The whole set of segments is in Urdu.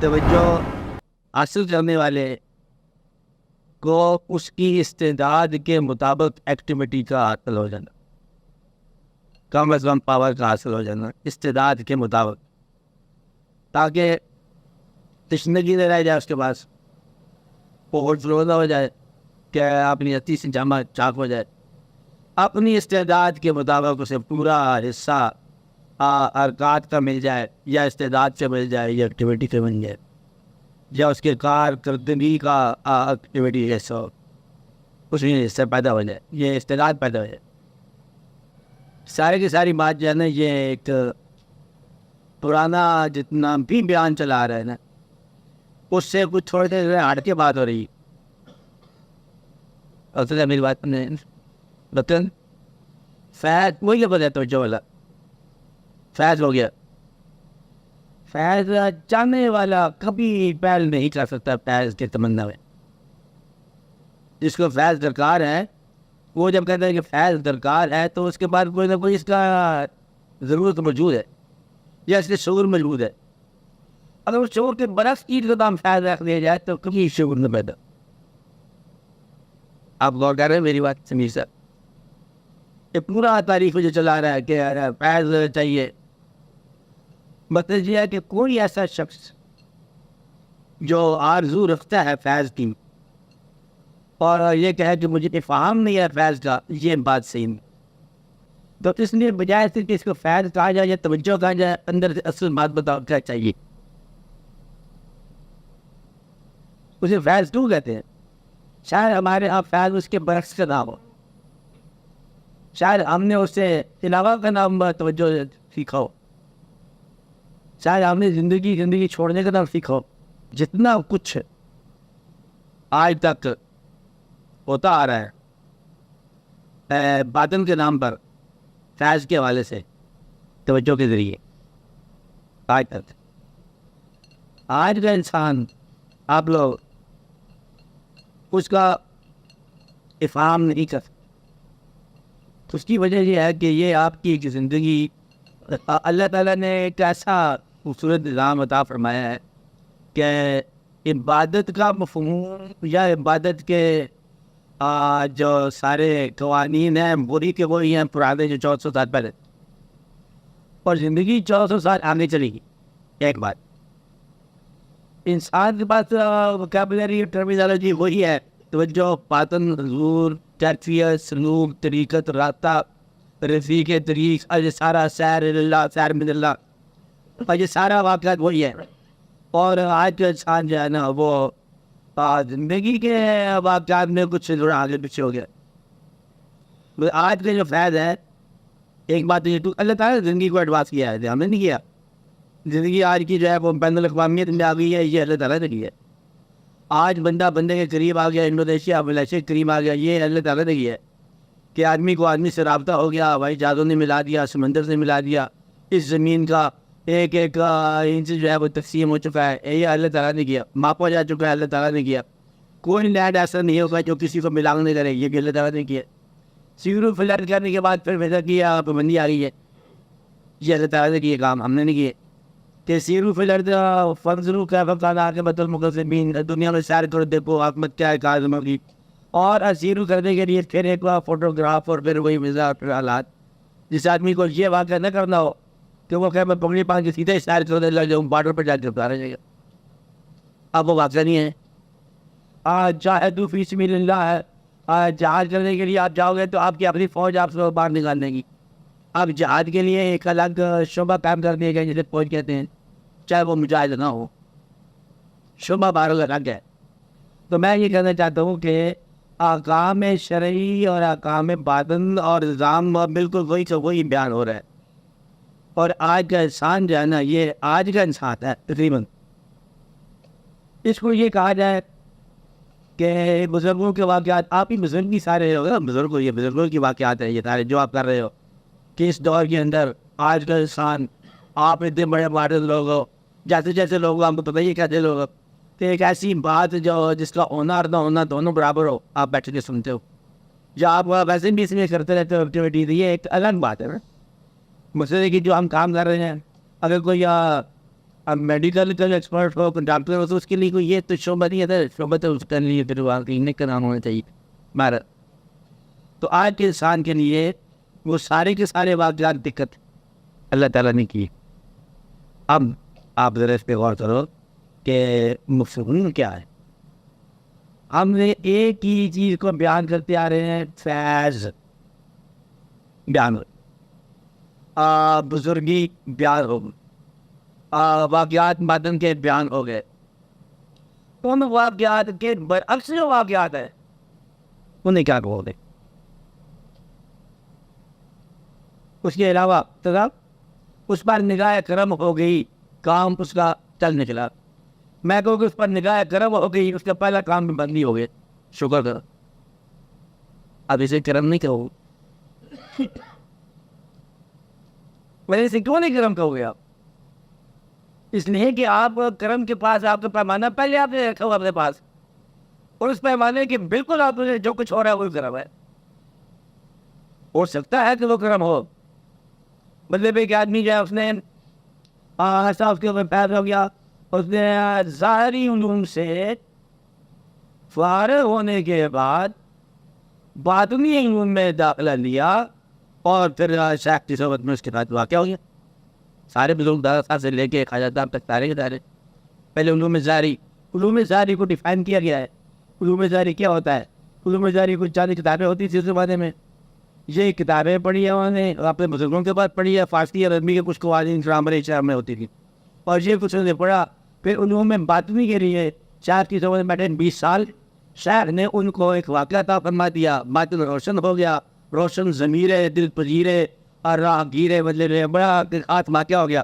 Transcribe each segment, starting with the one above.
توجہ حاصل کرنے والے کو اس کی استعداد کے مطابق ایکٹیویٹی کا حاصل ہو جانا، کم از کم پاور کا حاصل ہو جانا استعداد کے مطابق، تاکہ تشنگی نہ رہ جائے اس کے پاس، اوور فلو نہ ہو جائے کہ اپنی اتی سے جمع چاک ہو جائے. اپنی استعداد کے مطابق اسے پورا حصہ حرکات کا مل جائے، یا استعداد سے مل جائے، یا ایکٹیویٹی سے مل جائے، یا اس کے کارکردگی کا ایکٹیویٹی حصہ ہو، اس میں حصہ پیدا ہو جائے، یہ استعداد پیدا ہو جائے. سارے کی ساری بات جو ہے نا، یہ ایک پرانا جتنا بھی بیان چلا رہا ہے نا، اس سے کچھ تھوڑے دیر ہٹ کے بات ہو رہی ہے. میری بات بتن فیض وہی بتا توجہ والا فیض ہو گیا. فیض چاہنے والا کبھی پہل نہیں کر سکتا فیض کے تمنا میں. جس کو فیض درکار ہے وہ جب کہتا ہے کہ فیض درکار ہے تو اس کے بعد کوئی نہ کوئی اس کا ضرورت موجود ہے، یا اس کے شعور موجود ہے. اگر اس شعور کے برعکس چیز کا نام فیض رکھ دیا جائے تو کبھی شعور نہ پیدا. آپ غور کر رہے ہیں میری بات سمیر صاحب؟ یہ پورا تاریخ جو چلا رہا ہے کہ فیض چاہیے، مطلب یہ ہے کہ کوئی ایسا شخص جو آرزو رکھتا ہے فیض کی اور یہ کہے کہ مجھے افہام نہیں ہے فیض کا، یہ بات صحیح نہیں. تو اس لیے بجائے سے کہ اس کو فیض کہا جائے یا توجہ کہا جائے، اندر سے اصل بات بتاؤ کیا چاہیے. اسے فیض کیوں کہتے ہیں؟ شاید ہمارے یہاں فیض اس کے برعکس کا نام ہو، شاید ہم نے اس سے علاوہ کا نام توجہ سیکھا ہو، شاید ہم نے زندگی چھوڑنے کا نام سیکھا ہو. جتنا کچھ آج تک ہوتا آ رہا ہے باطن کے نام پر فیض کے حوالے سے توجہ کے ذریعے، آج تک آج کا انسان آپ لوگ اس کا افہام نہیں کر سکتے. اس کی وجہ یہ ہے کہ یہ آپ کی زندگی اللہ تعالیٰ نے ایک ایسا خوبصورت نظام عطا فرمایا ہے کہ عبادت کا مفہوم یا عبادت کے جو سارے قوانین ہیں وہی کے وہی ہیں پرانے جو 1400 سال پہلے، اور زندگی 1400 سال آگے چلے گی. ایک بات، انسان کے پاس وکیبلری ٹرمینالوجی وہی ہے، توجہ، باطن، حضور، کیفیت، سلوک، طریقت، رابطہ، رفیق طریق، یہ سارا سیر اللہ، سیر من اللہ، اور یہ سارا واقعات وہی ہے. اور آج کا انسان جو ہے نا وہ زندگی کے واقعات میں کچھ تھوڑا آگے پیچھے ہو گیا. آج کا جو فیض ہے، ایک بات یہ تو اللہ تعالیٰ نے زندگی کو ایڈوانس کیا ہے، ہم نے نہیں کیا. زندگی آج کی جو ہے وہ بین الاقوامیت میں آ گئی ہے، یہ اللہ تعالیٰ نے کی ہے. آج بندہ بندے کے قریب آ گیا، انڈونیشیا ملیشیا کے قریب آ گیا، یہ اللہ تعالیٰ نے کیا ہے کہ آدمی کو آدمی سے رابطہ ہو گیا، ہوائی جہازوں نے ملا دیا، سمندر سے ملا دیا، اس زمین کا ایک ایک انچ جو ہے وہ تقسیم ہو چکا ہے، یہ اللہ تعالیٰ نے کیا. ماپا جا چکا ہے، اللہ تعالیٰ نے کیا. کوئی لینڈ ایسا نہیں ہوگا جو کسی کو ملانگ نہیں کرے، یہ بھی اللہ تعالیٰ نے کیا. سیرو فلڈ کرنے کے بعد پھر ویسا کیا پابندی آ رہی ہے، یہ اللہ تعالیٰ نے کیے کام، ہم نے نہیں کیے. کہ سیرو فلڈ فنزرو کا فقانا کے بدل مقصبین، دنیا میں سارے تھوڑے دیکھو حکمت کیا ہے کاظمہ کی. اور سیرو کرنے کے لیے پھر ایک فوٹوگراف اور پھر وہی مزاح پھر حالات. جس آدمی کو یہ واقعہ نہ کرنا ہو کہ وہ کہ میں پگڑی پان کے سیدھے سارے تھوڑے لگ جاؤں، بارڈر پر جا کے اتارا جائے گا. اب وہ واقعہ نہیں ہے. جاہدوا فی سبیل اللہ ہے، جہاد کرنے کے لیے آپ جاؤ گے تو آپ کی اپنی فوج آپ سے باہر نکال دیں گی. اب جہاد کے لیے ایک الگ شعبہ قائم کر دیا گیا جسے فوج کہتے ہیں، چاہے وہ مجاہد نہ ہو، شعبہ بار الگ ہے. تو میں یہ کہنا چاہتا ہوں کہ احکام شرعی اور احکام باطن اور نظام بالکل وہی سے وہی بیان ہو رہا ہے. اور آج کا انسان جو ہے نا، یہ آج کا انسان ہے تقریباً، اس کو یہ کہا جائے کہ بزرگوں کے واقعات، آپ ہی بزرگ ہی سارے ہو گے، بزرگوں یہ بزرگوں کی واقعات ہیں یہ سارے جو آپ کر رہے ہو، کہ اس دور کے اندر آج کا انسان، آپ اتنے بڑے ماڈل لوگ ہو، جیسے جیسے لوگ ہو، آپ کو پتہ ہی کہتے لوگ ہو، تو ایک ایسی بات جو جس کا ہونا اور نہ ہونا دونوں برابر ہو، آپ بیٹھ کے سنتے ہو، یا آپ ویسے بھی اس میں کرتے رہتے ہو ایکٹیویٹیز، یہ ایک الگ بات ہے نا. مسئلے کی جو ہم کام کر رہے ہیں، اگر کوئی اب میڈیکل کا ایکسپرٹ ہو ڈاکٹر ہو تو اس کے لیے کوئی یہ تو شعبہ نہیں ہے، شعبہ تو اس کے لیے پھر کلینک کا نام ہونا چاہیے ہمارا. تو آج کے انسان کے لیے وہ سارے کے سارے واقعات دقت اللہ تعالیٰ نے کی. اب آپ ذرا اس پہ غور کرو کہ مفہوم کیا ہے. ہم نے ایک ہی چیز کو بیان کرتے آ رہے ہیں، فیض بیان ہو، بزرگی بیان ہو، واقعات مادن کے بیان ہو گئے. تو ہم واقعات کے برعکس جو واقعات ہیں انہیں کیا کہو گے؟ اس کے علاوہ اس پر نگاہ کرم ہو گئی، کام اس کا چل نکلا. میں کہوں کہ اس پر نگاہ کرم ہو گئی، اس کا پہلا کام بھی بندی ہو گئے، شکر کرو. اب اسے کرم نہیں کہو، وجہ سے کیوں نہیں کرم کہو گے آپ؟ اس لیے کہ آپ کرم کے پاس آپ کا پیمانہ پہلے آپ نے رکھا ہوا اپنے پاس، اور اس پیمانے کے بالکل آپ نے جو کچھ ہو رہا ہے وہی کرم ہے. ہو سکتا ہے کہ وہ کرم ہو، مطلب ایک آدمی جو ہے اس نے ایسا اس کے اوپر پیدا ہو گیا، اس نے ظاہری علوم سے فارغ ہونے کے بعد باطنی علوم میں داخلہ لیا، اور پھر شیخ کی صحبت میں اس کے ساتھ واقع ہو گیا. سارے بزرگ دادا صاحب سے لے کے خواجہ صاحب تک سارے کے سارے پہلے علوم ظاہری کو ڈیفائن کیا گیا ہے. علوم ظاہری کیا ہوتا ہے؟ علوم ظاہری کچھ چاند کتابیں ہوتی تھیں اس زمانے میں، یہ کتابیں پڑھی ہے انہوں نے اپنے بزرگوں کے بعد پڑھی ہے، فارسی اور عربی کے کچھ قوانین گرامر شہر میں ہوتی تھی، اور یہ کچھ انہوں نے پڑھا. پھر علوم میں باطنی کے لیے شاید کی صحبت میں بیٹھے 20 سال، شاید نے ان کو ایک واقعہ عطا فرما دیا، باطن روشن ہو گیا، روشن ضمیر ہے، دل پذیر ہے، اور راہ گیر بدلے رہے، بڑا ہاتھ واقعہ ہو گیا.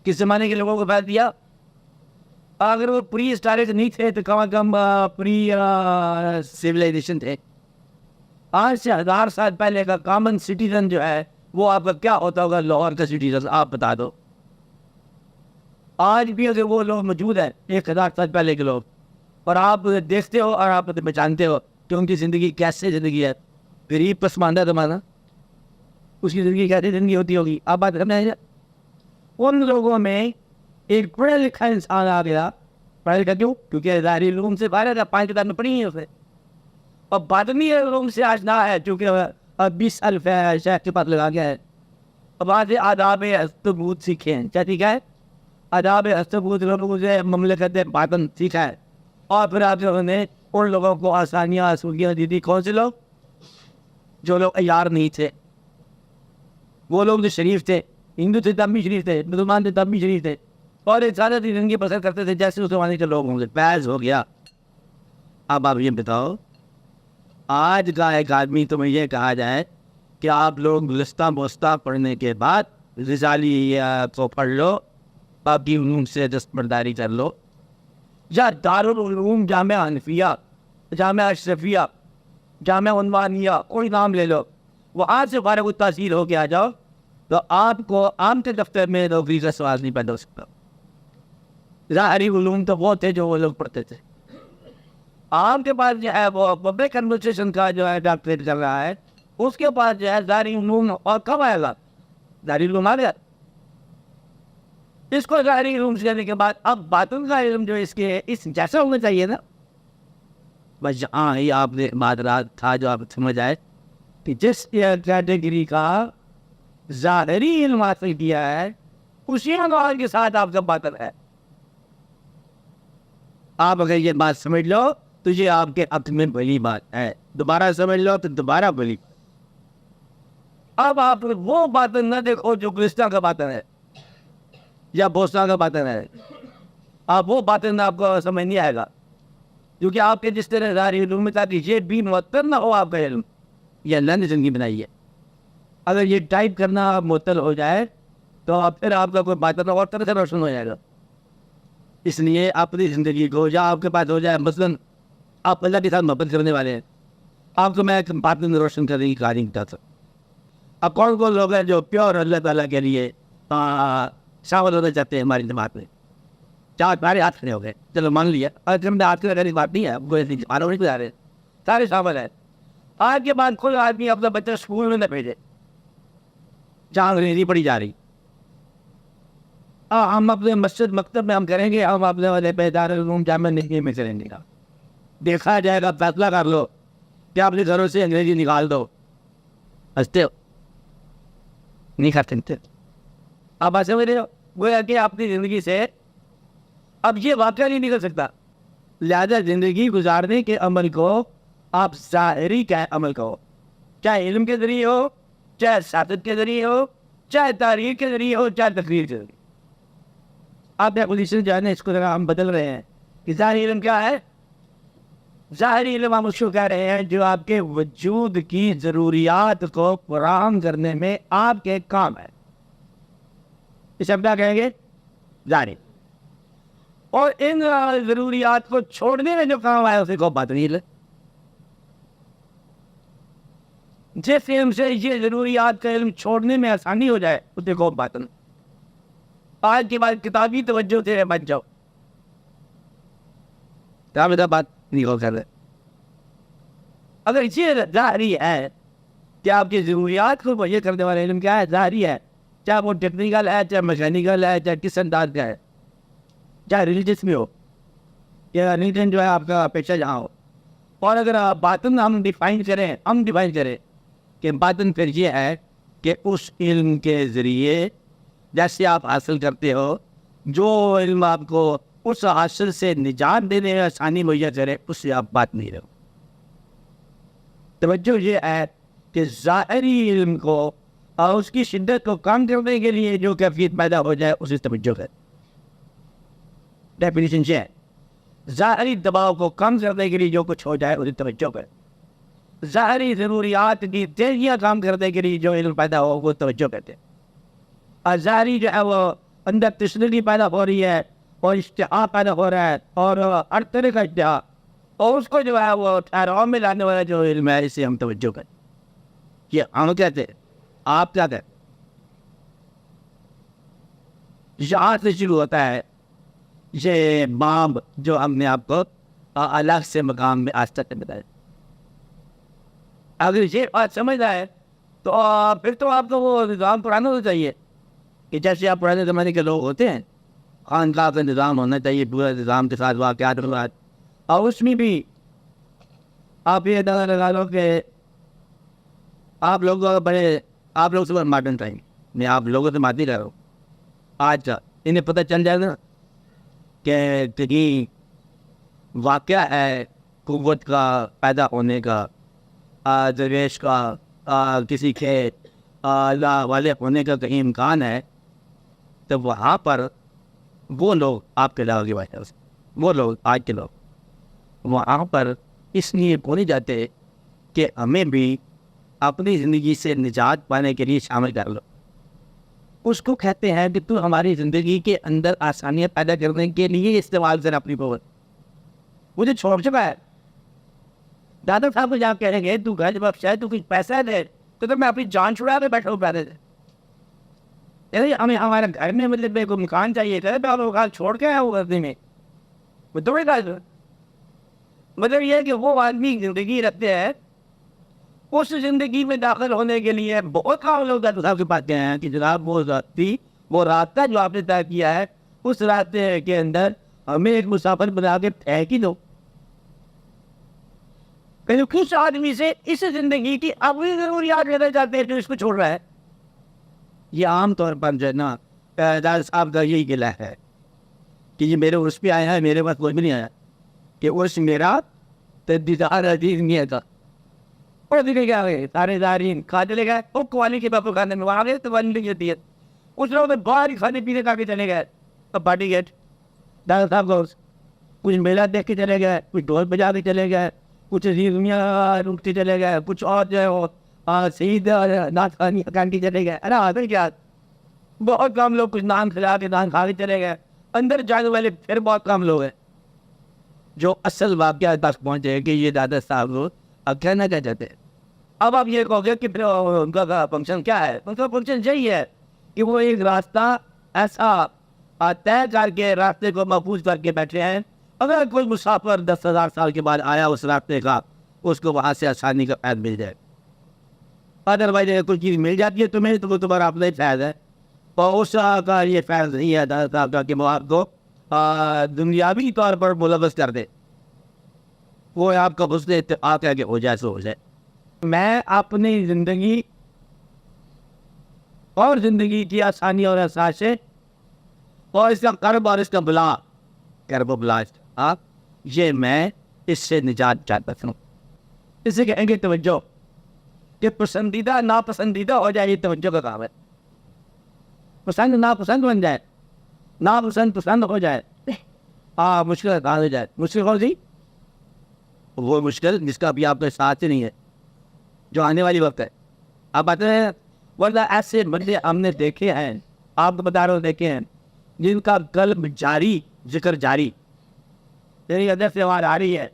کس زمانے کے لوگوں کو فائدہ دیا؟ اگر وہ پری اسٹارٹ نہیں تھے تو کم از کم پری سویلائزیشن تھے. آج سے 1000 سال پہلے کا کامن سٹیزن جو ہے وہ آپ کا کیا ہوتا ہوگا؟ لاہور کا سٹیزن آپ بتا دو. آج بھی اگر وہ لوگ موجود ہیں 1000 سال پہلے کے لوگ، اور آپ دیکھتے ہو اور آپ پہچانتے ہو کہ ان کی زندگی کیسے زندگی ہے، غریب پسماندہ زمانہ، اس کی زندگی کیسے زندگی ہوتی ہوگی. آپ بات کرنا ہے ان لوگوں میں ایک پڑھا لکھا انسان آ گیا. پڑھا لکھا کیوں؟ کیونکہ ظاہری علوم سے باہر تھا، 5 کتاب میں پڑھی ہے اسے، اور باطنی علوم سے آشنا ہے چونکہ 20 سال شیخ کے پاس لگا گیا ہے. اب وہاں سے آداب استبوت سیکھے ہیں. کیا سیکھا ہے؟ آداب استبوت لوگوں سے مملکت باطن سیکھا ہے. اور پھر آپ لوگوں نے ان لوگوں کو آسانیاں آسودگیاں دی تھی. کون سے لوگ؟ جو لوگ عیار نہیں تھے، وہ لوگ جو شریف تھے، ہندو تھے تب بھی شریف تھے، مسلمان تھے تب بھی شریف تھے، اور ایک سادہ زندگی بسر کرتے تھے جیسے اس زمانے کے لوگ ہوں گے. فیض ہو گیا. اب آپ یہ بتاؤ، آج کا ایک آدمی تمہیں یہ کہا جائے کہ آپ لوگ گلستہ بوستہ پڑھنے کے بعد رسالی کو پڑھ لو، باقی علوم سے دستبرداری کر لو، یا دارالعلوم جامعہ حنفیہ، جامعہ اشرفیہ، جامعہ عنوانیہ، کوئی نام لے لو، وہاں سے فارغ التحصیل ہو کے آ جاؤ، تو آپ کو عام کے دفتر میں نوکری کا سوال نہیں پیدا ہو سکتا. ظاہری علوم تو وہ تھے جو وہ لوگ پڑھتے تھے. عام کے پاس جو ہے وہ پبلک ایڈمنسٹریشن کا جو ہے ڈاکٹریٹ چل رہا ہے، اس کے پاس جو ہے ظاہری علوم، اور کب آئے گا ظاہری علوم؟ آ گیا. اس کو ظاہری علوم سے جانے کے بعد اب باطن کا علم جو اس کے اس جیسا ہونا چاہیے نا. بس یہاں ہی آپ نے معذرات تھا جو آپ سمجھ آئے کہ جس کیٹیگری کا ظاہری علم حاصل کیا ہے اسی عنوان کے ساتھ آپ کا باطن ہے. آپ اگر یہ بات سمجھ لو تو یہ آپ کے حق میں بڑی بات ہے. دوبارہ سمجھ لو تو دوبارہ بڑی. اب آپ وہ باطن نہ دیکھو جو گلستہ کا باطن ہے یا بوسہ کا باطن ہے. آپ وہ باطن آپ کو سمجھ نہیں آئے گا، کیونکہ آپ کے جس طرح ظاہری علوم میں تاکہ یہ بھی معطل نہ ہو آپ کا علم. یہ اللہ نے زندگی بنائی ہے. اگر یہ ٹائپ کرنا آپ معطل ہو جائے تو پھر آپ کا کوئی باطن اور طرح سے روشن ہو جائے گا. اس لیے اپنی زندگی کو یا آپ کے پاس ہو جائے، مثلاً آپ اللہ کے ساتھ محبت کرنے والے ہیں، آپ کو میں باطن روشن کرنے کی کہانی بتا سکتا. اب کون لوگ ہیں جو پیور اللہ تعالیٰ کے لیے شامل ہونا چاہتے ہیں ہماری جماعت میں؟ 4 ہاتھ کھڑے ہو گئے، چلو مان لیا. آج ہم نے ہاتھ کھڑے بات نہیں ہے، کوئی نہیں بتا رہے، سارے شامل ہیں. آج کے بعد کوئی آدمی اپنا بچہ اسکول میں نہ بھیجے جہاں انگریزی پڑھی جا رہی. ہم اپنے مسجد مکتب میں ہم کریں گے، ہم اپنے والے بیدار العلوم جامعہ نہیں میں کریں گے. دیکھا جائے گا، فیصلہ کر لو کہ اپنے گھروں سے انگریزی نکال دو. ہنستے ہو؟ نہیں کر سکتے. آپ ایسے میں گویا کہ اپنی زندگی سے اب یہ واقعہ نہیں نکل سکتا. لہذا زندگی گزارنے کے عمل کو آپ ظاہری کا عمل کہو، چاہے علم کے ذریعے ہو، چاہے سیاست کے ذریعے ہو، چاہے تاریخ کے ذریعے ہو، چاہے تقریر کے ذریعے. آپ یا پوزیشن جو ہے نا اس کو ذرا ہم بدل رہے ہیں کہ ظاہری علم کیا ہے. ظاہری علم ہم اس کو کہہ رہے ہیں جو آپ کے وجود کی ضروریات کو فراہم کرنے میں آپ کے کام ہے. اس ہم کیا کہیں گے؟ ظاہری. اور ان ضروریات کو چھوڑنے میں جو کام آیا اسے کو باطنی علم. جس علم سے یہ ضروریات کا علم چھوڑنے میں آسانی ہو جائے اسے کو باطن. آج کے بعد کتابی توجہ سے بچ جاؤ. بات نہیں ہو کر رہے. اگر یہ ظاہری ہے کہ آپ کی ضروریات کو مہیا کرنے والا علم کیا ہے؟ ظاہری ہے. چاہے وہ ٹیکنیکل ہے، چاہے میکینیکل ہے، چاہے کس انداز کا ہے، چاہے ریلیجس میں ہو یا ریلیجن جو ہے آپ کا پیشہ جہاں ہو. اور اگر باطن ہم ڈیفائن کریں کہ باطن پھر یہ ہے کہ اس علم کے ذریعے جیسے آپ حاصل کرتے ہو، جو علم آپ کو اس حاصل سے نجات دینے میں آسانی مہیا کرے، اس سے آپ بات نہیں رہو. توجہ یہ ہے کہ ظاہری علم کو اور اس کی شدت کو کم کرنے کے لیے جو کیفیت پیدا ہو جائے اسے توجہ ہے. ڈیفینیشن یہ ہے، ظاہری دباؤ کو کم کرنے کے لیے جو کچھ ہو جائے اسے توجہ ہے. ظاہری ضروریات کی تیزیاں کام کرنے کے لیے جو علم پیدا ہو وہ توجہ کرتے ہیں. اور ظاہری جو ہے وہ اندر تشددی پیدا ہو رہی ہے اور اشتہا پیدا ہو رہا ہے اور ہر طرح کا اشتہا، اور اس کو جو ہے وہ ٹھہراؤ میں لانے والا جو علم ہے اسے ہم توجہ کریں. یہ ہم کہتے ہیں، آپ کیا کہتے ہیں؟ یہاں سے شروع ہوتا ہے یہ باب جو ہم نے آپ کو الگ سے مقام میں آج تک بتایا. اگر یہ بات سمجھ آئے تو پھر تو آپ کو وہ نظام پرانا ہونا چاہیے کہ جیسے آپ پرانے زمانے کے لوگ ہوتے ہیں، خانقاہ کا نظام ہونا چاہیے، پورا نظام کے ساتھ واقعات ہوگا. اور اس میں بھی آپ یہ اندازہ لگا لو کہ آپ لوگ سے ماڈرن ٹائم میں آپ لوگوں سے بات نہیں کر رہا ہوں. آج کا انہیں پتہ چل جائے گا کہ کہیں واقعہ ہے قوت کا پیدا ہونے کا، درویش کا، کسی کے اللہ والے ہونے کا کہیں امکان ہے، تو وہاں پر وہ لوگ آپ کے علاوہ کی وجہ سے، وہ لوگ آج کے لوگ وہاں پر اس لیے بولے جاتے کہ ہمیں بھی اپنی زندگی سے نجات پانے کے لیے شامل کر لو. اس کو کہتے ہیں کہ تو ہماری زندگی کے اندر آسانیاں پیدا کرنے کے لیے استعمال کر اپنی قوت. مجھے چھوڑ چکا ہے. دادا صاحب کو جب کہیں گے تو گھر جب آپ شاید تو کچھ پیسہ دے تو میں اپنی جان چھڑا کے بیٹھا ہوں پہلے سے. ہمیں ہمارے گھر میں مطلب کوئی مکان چاہیے تھا، میں مکان چھوڑ کے آیا ہوں گھر میں. مطلب یہ ہے کہ وہ آدمی زندگی رکھتے ہیں، اس زندگی میں داخل ہونے کے لیے بہت کام لوگ دادا صاحب کے پاس گئے ہیں کہ جناب وہ راستہ جو آپ نے طے کیا ہے اس راستے کے اندر ہمیں ایک مسافر بنا کے پھینک ہی دو. کچھ آدمی سے اس زندگی کی اپنی ضروریات لینا چاہتے ہیں جو اس کو چھوڑ رہا ہے. یہ عام طور پر جو ہے نا دادا صاحب کا یہی گلہ ہے کہ یہ میرے عرس پہ آیا ہے، میرے پاس کوئی بھی نہیں آیا کہ عرس میرا دیدار عزیز نہیں تھا. اور دیکھے کیا ہوئے سارے زائرین کھا چلے گئے اور قوالی کے باپو کھانے میں وہاں گئے تو والی نہیں ہوتی ہے. اس لوگ میں باہر ہی کھانے پینے کا کے چلے گئے. اب پارٹی گیٹ دادا صاحب کو کچھ میلہ دیکھ کے چلے گئے، کچھ ڈھول بجا کے چلے گئے، کچھ عزیزیاں رکتے چلے گئے، کچھ اور جو ہے وہ شہید نعت خوانی کان کے چلے گئے. ارے آدھے کیا بہت کم لوگ کچھ نان کھلا کے نان کھا کے چلے گئے. اندر جانے والے پھر بہت کم لوگ ہیں جو اصل واقعہ تک پہنچے کہ یہ دادا صاحب کو اب کہنا کیا چاہتے ہیں. اب آپ یہ کہو گے کہ پھر ان کا فنکشن کیا ہے؟ ان کا فنکشن یہی ہے کہ وہ ایک راستہ ایسا طے کر کے راستے کو محفوظ کر کے بیٹھے ہیں. اگر کوئی مسافر 10,000 سال کے بعد آیا اس راستے کا، اس کو وہاں سے آسانی کا فائد مل جائے. ادروائز اگر کوئی چیز مل جاتی ہے تمہیں تو وہ تمہارا اپنا ہی فائد ہے. اور اس کا یہ فیض نہیں ہے تعالیٰ صاحب کا کہ وہ آپ کو دنیاوی طور پر ملوث کر دے، وہ آپ کا حسن اتفاق ہے کہ ہو جائے سو ہو جائے۔ میں اپنی زندگی اور زندگی کی آسانی اور احساسیں اور اس کا کرب اور اس کا بلا، کرب و بلا آپ یہ میں اس سے نجات چاہتا ہوں۔ اسے کہیں گے توجہ، کہ پسندیدہ ناپسندیدہ ہو جائے، یہ توجہ کا کام ہے۔ پسند ناپسند بن جائے، ناپسند پسند ہو جائے، مشکل کہاں ہو جائے؟ مشکل کون سی؟ وہ مشکل جس کا ابھی آپ کے ساتھ ہی نہیں ہے، جو آنے والی وقت ہے۔ آپ آتے ہیں، ورنہ ایسے بندے ہم نے دیکھے ہیں، آپ کو بتا رہے ہو دیکھے ہیں، جن کا قلب جاری، ذکر جاری، تیری ادھر سے آواز آ رہی ہے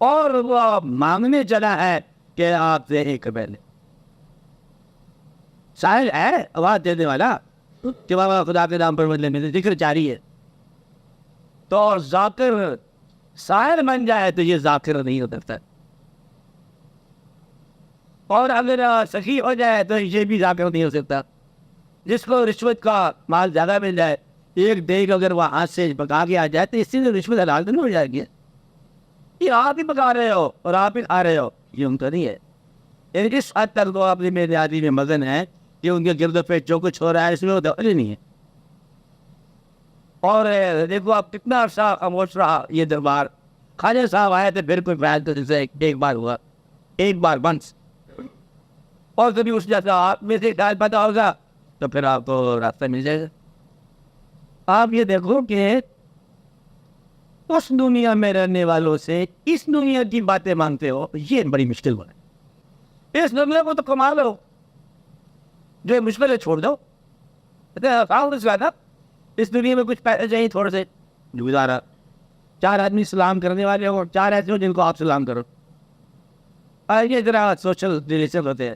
اور وہ مانگنے چلا ہے کہ آپ سے ایک پہلے سائل ہے آواز دینے والا کہ بابا خدا کے نام پر بدلے میں ذکر جاری ہے، تو ذاکر سائل بن جائے تو یہ ذاکر نہیں ہو سکتا، اور اگر سخی ہو جائے تو یہ بھی ذاکر نہیں ہو سکتا۔ جس کو رشوت کا مال زیادہ مل جائے، ایک دیگ اگر وہ ہاتھ سے پکا کے آ جائے تو اس سے رشوت حلال تو نہیں ہو جائے گی؟ یہ آپ ہی پکا رہے ہو اور آپ ہی کھا رہے ہو، یہ ان کا نہیں ہے۔ یعنی اس حد تک وہ اپنی میرے آدمی میں مگن ہے کہ ان کے گرد و پیش جو کچھ ہو رہا ہے اس میں وہ دخل ہی نہیں ہے۔ اور دیکھو آپ کتنا عرصہ خاموش رہا یہ دربار، خواجہ صاحب آئے تھے پھر کوئی فائدہ جیسے ایک بار ہوا، ایک بار بنس، اور کبھی اس جیسا آپ میں سے خیال پیدا ہوگا تو پھر آپ کو راستہ مل جائے گا۔ آپ یہ دیکھو کہ اس دنیا میں رہنے والوں سے اس دنیا کی باتیں مانگتے ہو، یہ بڑی مشکل بات ہے۔ اس دنیا کو تو کما لو، جو مشکل ہے چھوڑ دو۔ اس دنیا میں کچھ پیسے چاہیے تھوڑے سے، گزارا، 4 آدمی سلام کرنے والے ہو، 4 ایسے ہو جن کو آپ سلام کرو، یہ ذرا سوشل ریلیشن ہوتے ہیں۔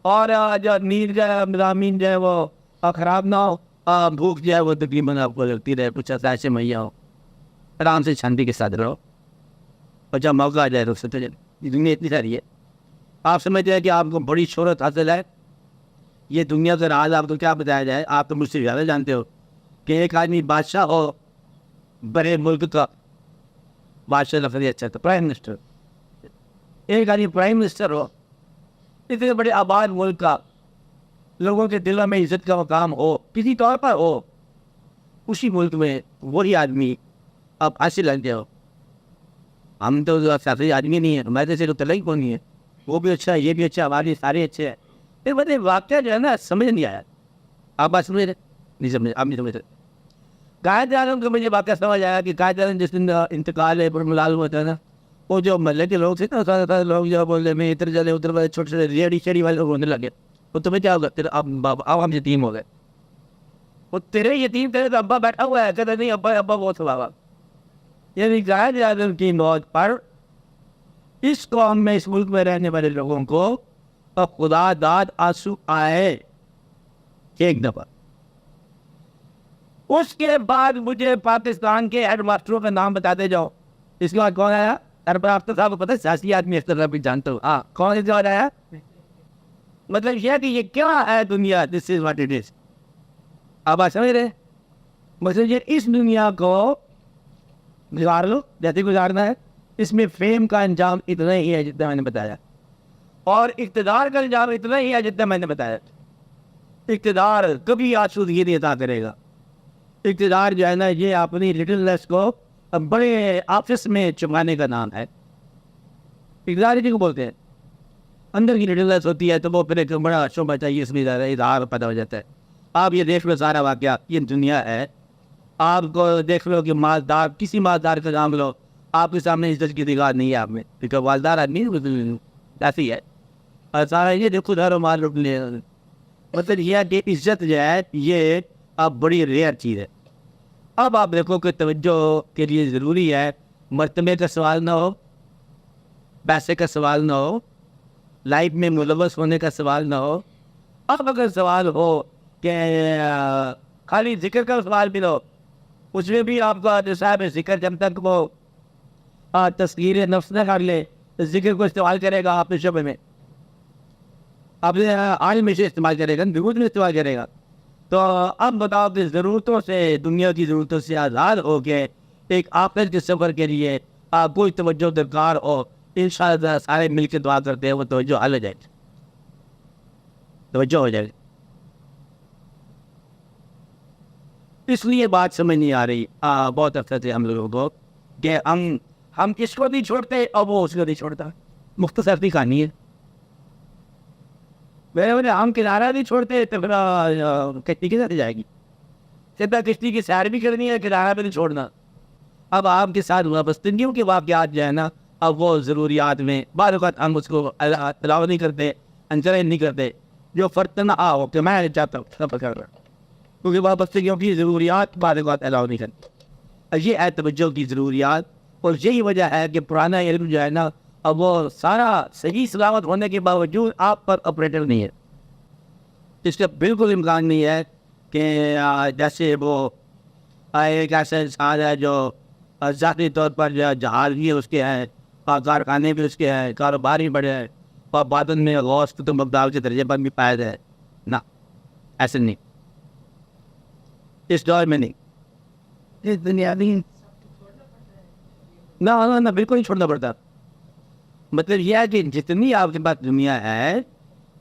اور جو نیند جو ہے، مضامین جو ہے وہ خراب نہ ہو، بھوک جو ہے وہ تقریباً آپ کو لگتی رہے، کچھ ایسے مہیا ہو، آرام سے شانتی کے ساتھ رہو، اور جب موقع آ جائے تو سکتے چلے۔ یہ دنیا اتنی ساری ہے، آپ سمجھتے ہیں کہ آپ کو بڑی شہرت حاصل ہے، یہ دنیا کا راز آپ کو کیا بتایا جائے؟ آپ تو مجھ سے زیادہ جانتے ہو کہ ایک آدمی بادشاہ ہو بڑے ملک کا، بادشاہ لفظ اچھا تو پرائم منسٹر، ایک آدمی پرائم منسٹر ہو اتنے بڑے آباد ملک کا، لوگوں کے دلوں میں عزت کا مقام ہو کسی طور پر ہو، اسی ملک میں وہی آدمی آپ حاصل لگتے ہو۔ ہم تو سیاسی آدمی نہیں ہیں، ہمارے سے تو طلع ہی کون نہیں ہے، وہ بھی اچھا ہے، یہ بھی اچھا، ہمارے سارے اچھے ہیں۔ پھر مجھے واقعہ جو ہے نا سمجھ نہیں آیا، آپ بات سمجھ رہے نہیں؟ سمجھ، آپ نہیں سمجھ رہے۔ قائد اعظم کو مجھے واقعہ سمجھ آیا کہ قائد اعظم جس دن انتقال ہے پر ملازم ہوتا ہے نا، وہ جو محلے کے لوگ تھے نا، سارے لوگ جو بولے میں ادھر چلے ادھر والے چھوٹے چھوٹے ریڑھی شیڑھی والے لوگ رونے لگے، وہ تمہیں کیا ہوگا؟ تیرے اب ہم یتیم ہو گئے، وہ تیرے یتیم، تیرے تو ابا بیٹھا ہوا ہے، کہتے نہیں ابا ابا بہت ہوا۔ یعنی قائد اعظم کی موت پر اس قوم میں، اس ملک میں رہنے والے لوگوں کو خدا داد آنسو آئے ایک دفعہ۔ اس کے بعد مجھے پاکستان کے ہیڈ ماسٹروں کا نام بتاتے جاؤ۔ اس کے بعد کون آیا؟ ارباب صاحب کو پتہ ہے، سیاسی آدمی اس طرح بھی جانتا ہوں، ہاں کون اس کے بعد آیا؟ مطلب یہ کہ یہ کیا ہے دنیا، دس از واٹ اٹ از۔ اب آپ سمجھ رہے؟ مطلب یہ اس دنیا کو گزار لو جیسے گزارنا ہے، اس میں فیم کا انجام اتنا ہی ہے جتنا میں نے بتایا، اور اقتدار کا انجام اتنا ہی ہے جتنا میں نے بتایا۔ اقتدار کبھی آسودگی نہیں عطا کرے گا۔ اقتدار جو ہے نا، یہ اپنی لٹلنس کو بڑے آفس میں چھپانے کا نام ہے۔ اقتدار اسی کو بولتے ہیں، اندر کی لٹلنس ہوتی ہے تو وہ پھر ایک بڑا شعبہ چاہیے، اس میں اظہار پیدا ہو جاتا ہے۔ آپ یہ دیکھ لو سارا واقعہ، یہ دنیا ہے، آپ کو دیکھ لو کہ مالدار، کسی مالدار کا نام لو، آپ کے سامنے عزت کی نگاہ نہیں ہے آپ میں، کیونکہ مالدار آدمی ایسی ہے، اور سارا یہ دیکھو دھارو مال لوٹ لے۔ مطلب یہ کہ عزت جو ہے یہ اب بڑی ریئر چیز ہے۔ اب آپ دیکھو کہ توجہ کے لیے ضروری ہے، مرتبے کا سوال نہ ہو، پیسے کا سوال نہ ہو، لائف میں ملوث ہونے کا سوال نہ ہو۔ اب اگر سوال ہو کہ خالی ذکر کا سوال بھی لو، اس میں بھی آپ کا جو صاحب ذکر جب تک وہ تذکیر نفس نہ کر لے، ذکر کو استعمال کرے گا آپ نے شعبے میں، آپ نے عالم میں سے استعمال کرے گا، درود میں استعمال کرے گا، تو اب بتاؤ کہ ضرورتوں سے، دنیا کی ضرورتوں سے آزاد ہو کے ایک آخرت کے سفر کے لیے کوئی توجہ درکار ہو، انشاءاللہ سارے مل کے دعا کرتے ہیں وہ توجہ حل ہو جائے گی، توجہ ہو جائے گی. اس لیے بات سمجھ نہیں آ رہی بہت عرصے سے ہم لوگوں کو کہ ہم اس کو نہیں چھوڑتے اور وہ اس کو نہیں چھوڑتا. مختصر سی کہانی ہے. میرے بولے ہم کنارہ نہیں چھوڑتے تو پھر کشتی کے ساتھ جائے گی. سیدھا کشتی کی سیر بھی کرنی ہے، کنارہ بھی نہیں چھوڑنا. اب آپ کے ساتھ وابستگیوں کے واقعات جو ہے نا، اب وہ ضروریات میں بعض اوقات ہم اس کو الاؤ نہیں کرتے، انجرائز نہیں کرتے. جو فرق نہ ہو کہ میں چاہتا ہوں سفر کر رہا ہوں، کیونکہ وابستگیوں کی ضروریات بعض اوقات الاؤ نہیں کرتے. یہ ہے توجہ کی ضروریات، اور یہی وجہ ہے کہ پرانا علم جو ہے نا، اب وہ سارا صحیح سلامت ہونے کے باوجود آپ پر آپریٹر نہیں ہے. اس کا بالکل امکان نہیں ہے کہ جیسے وہ ایک ایسا انسان ہے جو ذاتی طور پر جہاز بھی اس کے ہیں، کارخانے بھی اس کے ہیں، کاروبار بھی بڑے ہیں، اور باطن میں غوث قطب مقدار کے درجے پر بھی پائے ہے. نہ، ایسے نہیں، اس دور میں نہیں. اس دنیا میں نہ بالکل نہیں چھوڑنا پڑتا. مطلب یہ ہے کہ جتنی آپ کے پاس دنیا ہے،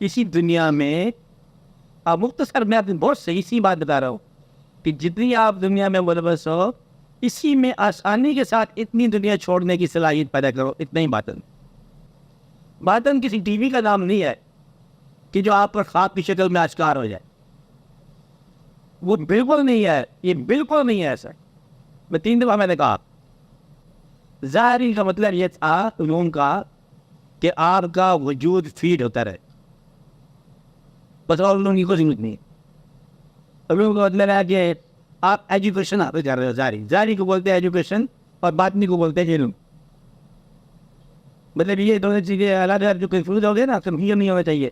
اسی دنیا میں مختصر میں اپنی بہت صحیح سی بات بتا رہا ہوں کہ جتنی آپ دنیا میں ملوث ہو، اسی میں آسانی کے ساتھ اتنی دنیا چھوڑنے کی صلاحیت پیدا کرو. اتنا ہی باطن. باطن کسی ٹی وی کا نام نہیں ہے کہ جو آپ پر خواب کی شکل میں آشکار ہو جائے. وہ بالکل نہیں ہے، یہ بالکل نہیں ہے ایسا. میں 3 دفعہ میں نے کہا ظاہری کا مطلب یہ تھا علوم کا کہ آپ کا وجود فیڈ ہوتا رہے، بس اور علوم کی کوئی ضرورت نہیں ہے. علوم کا مطلب ہے کہ آپ ایجوکیشن حاصل کر رہے ہو. ظاہری کو بولتے ہیں ایجوکیشن، اور باطنی کو بولتے ہیں علم. مطلب یہ دونوں چیزیں الگ الگ جو کنفیوز ہو گئے نا، کنفیوژن نہیں ہونا چاہیے.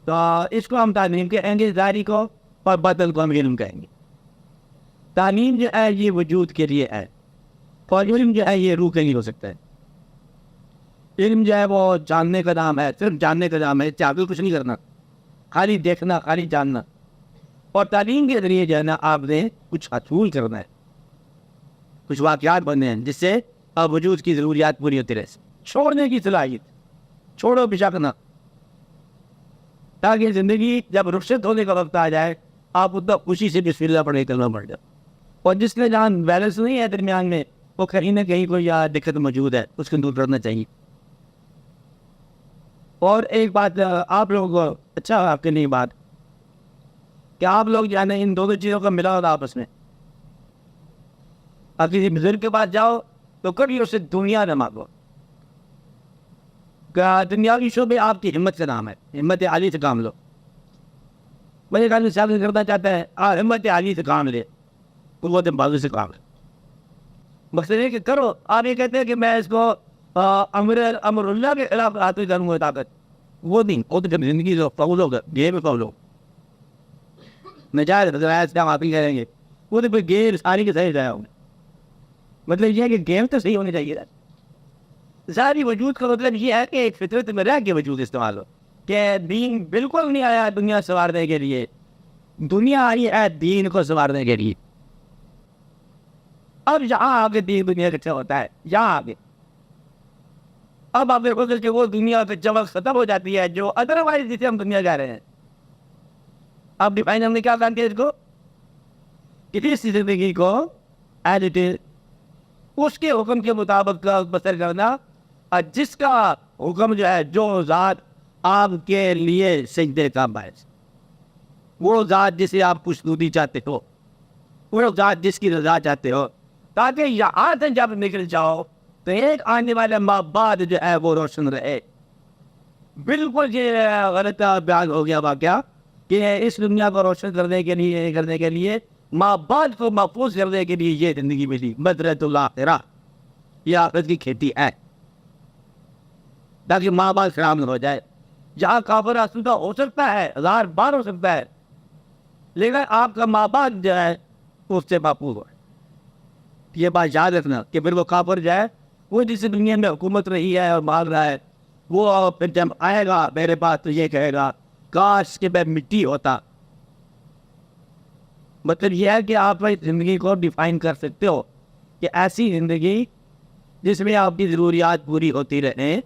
تو اس کو ہم تعلیم کہیں گے، ظاہری کو، اور باطن کو ہم علم کہیں گے. تعلیم جو ہے یہ وجود کے لیے ہے، اور علم جو ہے یہ روح کے لیے ہو سکتا ہے. علم جو ہے وہ جاننے کا نام ہے، صرف جاننے کا نام ہے. چاہے کچھ نہیں کرنا، خالی دیکھنا، خالی جاننا. اور تعلیم کے ذریعے جو ہے نا آپ نے کچھ حصول کرنا ہے، کچھ واقعات بننے ہیں جس سے وجود کی ضروریات پوری ہوتی رہے. چھوڑنے کی صلاحیت، چھوڑو بشکنا، تاکہ زندگی جب رخصت ہونے کا وقت آ جائے آپ اتنا خوشی سے بسم اللہ پڑھ کے کرنا پڑ جائے. اور جس کے جہاں بیلنس نہیں ہے درمیان میں، وہ کہیں نہ کہیں کوئی دقت موجود ہے، اس کو دور کرنا چاہیے. اور ایک بات آپ لوگوں کو اچھا آپ کے لیے بات کہ آپ لوگ جو ہے نا ان دونوں چیزوں کا ملا ہوتا آپس میں. آپ کسی بزرگ کے پاس جاؤ تو کبھی اسے دنیا نہ مانگو. دنیاوی شعبے آپ کی ہمت کا نام ہے، ہمت عالی سے کام لو. میرے خیال میں صاحب کرنا چاہتا ہے ہمت عالی سے کام لے، قوت بازو سے کام لے. مقصد ہے کہ کرو. آپ یہ کہتے ہیں کہ میں اس کو امر اللہ کے خلاف حاصل کروں گا طاقت، وہ نہیں. وہ تو جب زندگی جو فول ہوگا، گیم میں فول ہو نجائز رضایت سے ہم آپ ہی کریں گے، وہ تو پھر گیم ساری کے صحیح جایا ہوگا. مطلب یہ ہے کہ گیم تو صحیح ہونی چاہیے. ظاہری وجود کا مطلب یہ ہے کہ ایک فطرت میں رہ کے وجود استعمال ہو، کہ دین بالکل نہیں آیا دنیا سنوارنے کے لیے، دنیا آئی ہے دین کو سنوارنے کے لیے. اب یہاں آگے دین دنیا کیسے ہوتا ہے، یہاں آگے اب آپ دیکھو کہ وہ دنیا پہ چمک ختم ہو جاتی ہے جو ادروائز جسے ہم دنیا جا رہے ہیں. اب ڈیفائن ہم نے کیا کہا اس کو کہ اس زندگی کو ایز اٹ از اس کے حکم کے مطابق بسر کرنا، جس کا حکم جو ہے، جو ذات آپ کے لیے سجدے کا باعث، وہ ذات جسے آپ خوشنودی چاہتے ہو، وہ ذات جس کی رضا چاہتے ہو، تاکہ یہاں سے جب نکل جاؤ تو ایک آنے والا ماں بعد جو ہے وہ روشن رہے. بالکل یہ غلط بیان ہو گیا واقعہ کہ اس دنیا کو روشن کرنے کے لیے ماں بعد کو محفوظ کرنے کے لیے یہ زندگی ملی. مدرت الآخرہ، یہ آخرت کی کھیتی ہے، تاکہ ماں بعد خراب نہ ہو جائے. جہاں کافر آسودہ ہو سکتا ہے، 1000 بار ہو سکتا ہے، لیکن آپ کا ماں بعد جو ہے اس سے محفوظ ہو. یہ بات یاد رکھنا کہ پھر وہ کافر جو ہے، وہ جس دنیا میں حکومت رہی ہے اور مال رہا ہے، وہ پھر جب آئے گا میرے پاس تو یہ کہے گا کاش کہ میں مٹی ہوتا، مطلب یہ ہے کہ آپ اپنی زندگی کو ڈیفائن کر سکتے ہو کہ ایسی زندگی جس میں آپ کی ضروریات پوری ہوتی رہیں،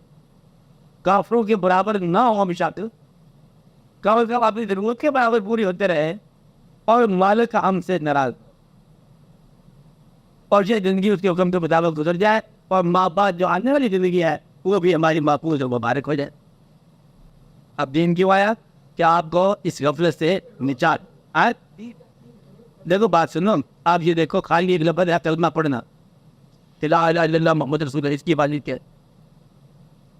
کافروں کے برابر نہ ہو ہمیشہ تک، کم از کم اپنی ضرورت کے برابر پوری ہوتے رہے، اور مالک ہم سے ناراض، اور یہ زندگی اس کے حکم کے مطابق گزر جائے، اور ماں باپ جو آنے والی زندگی ہے وہ بھی ہماری محفوظ اور مبارک ہو جائے۔ اب دین کیوں آیا؟ کہ آپ کو اس غفلت سے نجات۔ دیکھو بات سنو، آپ یہ دیکھو، خالی ایک لفظ ہے کلمہ پڑھنا، لا الہ الا اللہ محمد رسول اللہ، اس کی عبادت کیا ہے؟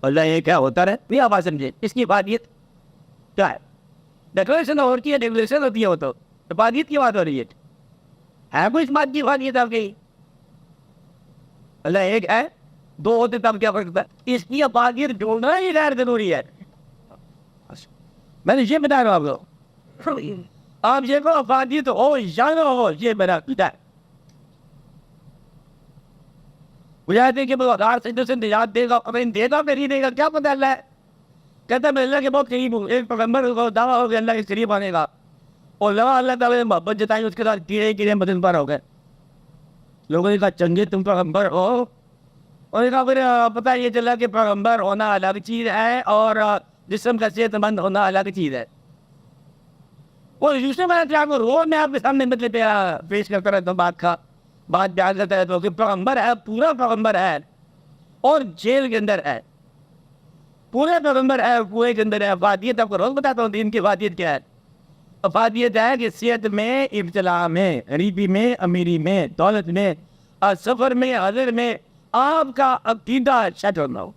اللہ یہ کیا ہوتا رہے نہیں، آپ سمجھے اس کی عبادت کیا ہے؟ ڈیکلیریشن ہوتی ہے، ڈیکلیریشن ہوتی ہے، وہ تو عبادت کی بات ہو رہی ہے کوئی اس بات کی عبادت آپ کی؟ اللہ ایک ہے، دو ہوتے تب کیا فرق ہے؟ اس کی عبادت ڈھونڈنا ہی غیر ضروری ہے۔ میں نے یہ بتا رہا ہوں آپ کو، آپ یہ کو عبادت ہو یا نہ ہو، یہ میرا عقیدہ ہے۔ مجھے کہ وہ ہزار سجدوں سے نجات دے گا، ہمیں دے گا پھر ہی دے گا، کیا پتہ؟ اللہ ہے کہتا ہے میں اللہ کے بہت قریب ہوں۔ ایک پیغمبر کو دعویٰ ہو گیا اللہ کے قریب آنے کا، اور لگا اللہ تعالیٰ نے محبت جتائی، اس کے ساتھ کیڑے کیڑے بدن پر ہو گئے۔ لوگوں نے کہا چنگے تم پیغمبر ہو، اور کہا پھر پتہ یہ چلا کہ پیغمبر ہونا الگ چیز ہے اور جسم کا صحت مند ہونا الگ چیز ہے۔ اور دوسرے میں روز میں آپ کے سامنے مطلب پیش کرتا رہتا ہوں بات بیان کرتا رہتا ہوں کہ پیغمبر ہے، پورا پیغمبر ہے، اور جیل کے اندر ہے، پورے پیغمبر ہے، پورے کے اندر ہے۔ افادیت آپ کو روز بتاتا ہوں دین کی افادیت کیا ہے۔ افادیت ہے کہ صحت میں، ابتلا میں، غریبی میں، امیری میں، دولت میں، سفر میں، حضر میں آپ کا عقیدہ سیٹ ہونا ہو۔